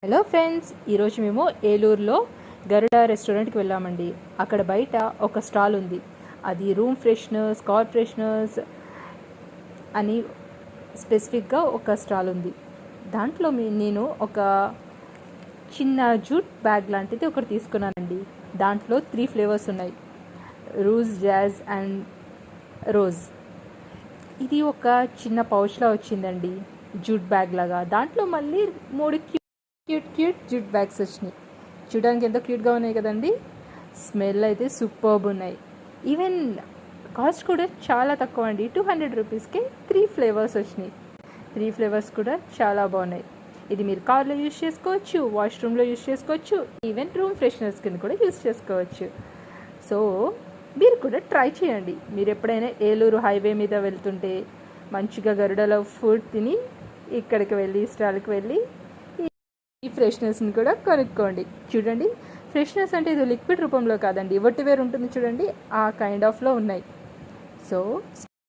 Hello friends, ఈరోజు మేము ఏలూరులో గరుడ రెస్టారెంట్కి వెళ్ళామండి. అక్కడ బయట ఒక స్టాల్ ఉంది. అది రూమ్ ఫ్రెషనర్స్, కార్ ఫ్రెషనర్స్ అని స్పెసిఫిక్గా ఒక స్టాల్ ఉంది. దాంట్లో నేను ఒక చిన్న జూట్ బ్యాగ్ లాంటిది ఒకటి తీసుకున్నానండి. దాంట్లో 3 ఫ్లేవర్స్ ఉన్నాయి: రూజ్, జాజ్ అండ్ రోజ్. ఇది ఒక చిన్న పౌచ్లా వచ్చిందండి, జూట్ బ్యాగ్ లాగా. దాంట్లో మళ్ళీ 3 క్యూట్ జూట్ బ్యాగ్స్ వచ్చినాయి. చూడడానికి ఎంతో క్యూట్గా ఉన్నాయి కదండి. స్మెల్ అయితే సూపర్బ్ ఉన్నాయి. ఈవెన్ కాస్ట్ కూడా చాలా తక్కువ అండి. 200 రూపీస్కే 3 ఫ్లేవర్స్ వచ్చినాయి. 3 ఫ్లేవర్స్ కూడా చాలా బాగున్నాయి. ఇది మీరు కార్లో యూజ్ చేసుకోవచ్చు, వాష్రూమ్లో యూజ్ చేసుకోవచ్చు, ఈవెన్ రూమ్ ఫ్రెషనర్స్ కింద కూడా యూజ్ చేసుకోవచ్చు. సో మీరు కూడా ట్రై చేయండి. మీరు ఎప్పుడైనా ఏలూరు హైవే మీద వెళ్తుంటే మంచిగా గరుడలో ఫుడ్ తిని ఇక్కడికి వెళ్ళి, స్టాల్కి వెళ్ళి ఈ ఫ్రెష్నెస్ని కూడా కొనుక్కోండి. చూడండి, ఫ్రెష్నెస్ అంటే ఇది లిక్విడ్ రూపంలో కాదండి, వట్టివేరు ఉంటుంది చూడండి, ఆ కైండ్ ఆఫ్లో ఉన్నాయి. సో